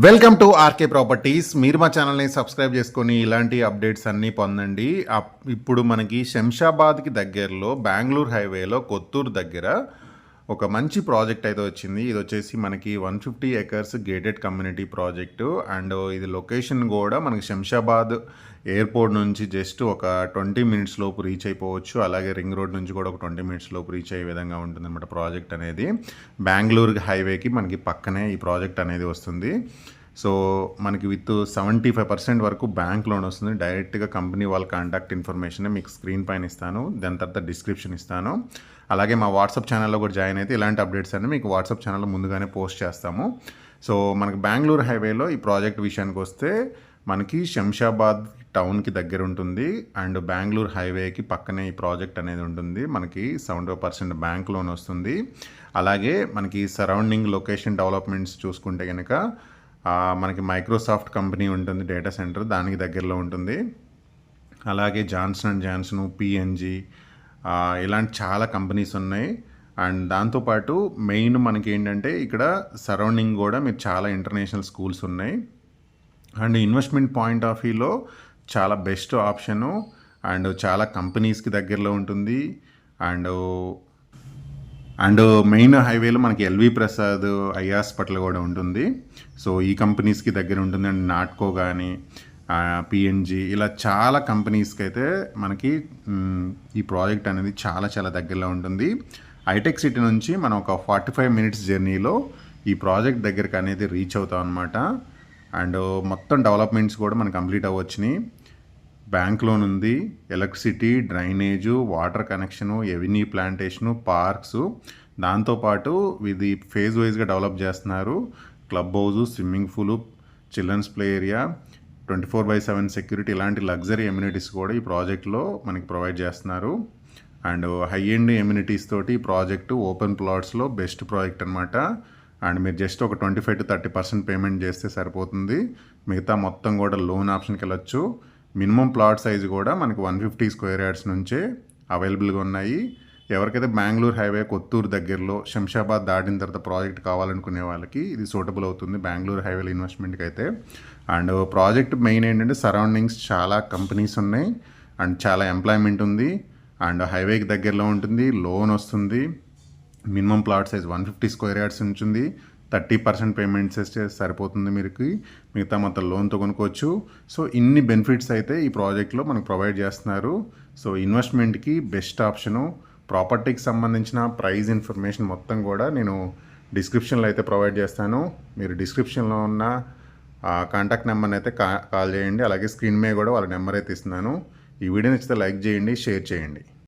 Welcome to RK properties. మీరు మా ఛానల్ని సబ్స్క్రైబ్ చేసుకొని ఇలాంటి అప్డేట్స్ అన్నీ పొందండి. ఇప్పుడు మనకి శంషాబాద్కి దగ్గరలో బెంగళూరు హైవేలో కొత్తూరు దగ్గర ఒక మంచి ప్రాజెక్ట్ అయితే వచ్చింది. ఇది వచ్చేసి మనకి 150 acres gated community project. And ఇది లొకేషన్ కూడా మనకి శంషాబాద్ ఎయిర్పోర్ట్ నుంచి జస్ట్ ఒక 20 మినిట్స్ లోపు రీచ్ అయిపోవచ్చు. అలాగే రింగ్ రోడ్ నుంచి కూడా ఒక 20 మినిట్స్ లోపు రీచ్ అయ్యే విధంగా ఉంటుంది అన్నమాట ప్రాజెక్ట్ అనేది. బెంగళూరు హైవేకి మనకి పక్కనే ఈ ప్రాజెక్ట్ అనేది వస్తుంది. సో మనకి విత్ 75% వరకు బ్యాంక్ లోన్ వస్తుంది. డైరెక్ట్గా కంపెనీ వాళ్ళ కాంటాక్ట్ ఇన్ఫర్మేషన్ మీకు స్క్రీన్ పైన ఇస్తాను, దాని తర్వాత డిస్క్రిప్షన్ ఇస్తాను. అలాగే మా వాట్సాప్ ఛానల్లో కూడా జాయిన్ అయితే ఇలాంటి అప్డేట్స్ అన్ని మీకు వాట్సాప్ ఛానల్లో ముందుగానే పోస్ట్ చేస్తాము. సో మనకి బెంగళూరు హైవేలో ఈ ప్రాజెక్ట్ విషయానికి వస్తే మనకి శంషాబాద్ టౌన్కి దగ్గర ఉంటుంది. అండ్ బెంగళూరు హైవేకి పక్కనే ఈ ప్రాజెక్ట్ అనేది ఉంటుంది. మనకి 70% బ్యాంక్ లోన్ వస్తుంది. అలాగే మనకి సరౌండింగ్ లొకేషన్ డెవలప్మెంట్స్ చూసుకుంటే కనుక మనకి మైక్రోసాఫ్ట్ కంపెనీ ఉంటుంది, డేటా సెంటర్ దానికి దగ్గరలో ఉంటుంది. అలాగే జాన్సన్ అండ్ జాన్సన్, పిఎన్జీ ఇలాంటి చాలా కంపెనీస్ ఉన్నాయి. అండ్ దాంతోపాటు మెయిన్ మనకి ఏంటంటే ఇక్కడ సరౌండింగ్ కూడా మీరు చాలా ఇంటర్నేషనల్ స్కూల్స్ ఉన్నాయి. అండ్ ఇన్వెస్ట్మెంట్ పాయింట్ ఆఫ్ వ్యూలో చాలా బెస్ట్ ఆప్షను. అండ్ చాలా కంపెనీస్కి దగ్గరలో ఉంటుంది. అండ్ మెయిన్ హైవేలో మనకి ఎల్వి ప్రసాద్ ఐ హాస్పిటల్ కూడా ఉంటుంది. సో ఈ కంపెనీస్కి దగ్గర ఉంటుంది. అండ్ నాట్కో కానీ పిఎన్జీ ఇలా చాలా కంపెనీస్కి అయితే మనకి ఈ ప్రాజెక్ట్ అనేది చాలా చాలా దగ్గరలో ఉంటుంది. హైటెక్ సిటీ నుంచి మనం ఒక 45 మినిట్స్ జర్నీలో ఈ ప్రాజెక్ట్ దగ్గరికి అనేది రీచ్ అవుతాం అనమాట. అండ్ మొత్తం డెవలప్మెంట్స్ కూడా మనకు కంప్లీట్ అవ్వచ్చినాయి. బ్యాంక్ లోన్ ఉంది, electricity, drainage, water connection, avenue plantation, parks, దాంతోపాటు ఇది ఫేజ్ వైజ్గా డెవలప్ చేస్తున్నారు. Club house, swimming pool, children's play area, 24/7 security ఇలాంటి లగ్జరీ ఎమ్యూనిటీస్ కూడా ఈ ప్రాజెక్ట్లో మనకి ప్రొవైడ్ చేస్తున్నారు. అండ్ హై ఎండ్ ఎమ్యూనిటీస్ తోటి ఈ ప్రాజెక్టు ఓపెన్ ప్లాట్స్లో బెస్ట్ ప్రాజెక్ట్ అనమాట. అండ్ మీరు జస్ట్ ఒక 25 to 30% పేమెంట్ చేస్తే సరిపోతుంది. మిగతా మొత్తం కూడా లోన్ ఆప్షన్కి వెళ్ళొచ్చు. మినిమం ప్లాట్ సైజు కూడా మనకి 150 స్క్వేర్ యార్డ్స్ నుంచే అవైలబుల్గా ఉన్నాయి. ఎవరికైతే బెంగళూరు హైవే కొత్తూరు దగ్గరలో శంషాబాద్ దాటిన తర్వాత ప్రాజెక్ట్ కావాలనుకునే వాళ్ళకి ఇది సూటబుల్ అవుతుంది బెంగళూరు హైవేలో ఇన్వెస్ట్మెంట్కి అయితే. అండ్ ప్రాజెక్ట్ మెయిన్ ఏంటంటే సరౌండింగ్స్ చాలా కంపెనీస్ ఉన్నాయి అండ్ చాలా ఎంప్లాయ్మెంట్ ఉంది. అండ్ హైవేకి దగ్గరలో ఉంటుంది, లోన్ వస్తుంది. Minimum plot size 150 square yards ఉంటుంది. 30% పేమెంట్ చేస్తే సరిపోతుంది మీకు. మిగతా మొత్తం లోన్తో కొనుక్కోవచ్చు. సో ఇన్ని బెనిఫిట్స్ అయితే ఈ ప్రాజెక్ట్లో మనకు ప్రొవైడ్ చేస్తున్నారు. సో ఇన్వెస్ట్మెంట్కి బెస్ట్ ఆప్షను. ప్రాపర్టీకి సంబంధించిన ప్రైస్ ఇన్ఫర్మేషన్ మొత్తం కూడా నేను డిస్క్రిప్షన్లో అయితే ప్రొవైడ్ చేస్తాను. మీరు డిస్క్రిప్షన్లో ఉన్న కాంటాక్ట్ నెంబర్ని అయితే కాల్ చేయండి. అలాగే స్క్రీన్ మీద కూడా వాళ్ళ నెంబర్ అయితే ఇస్తున్నాను. ఈ వీడియో నచ్చితే లైక్ చేయండి, షేర్ చేయండి.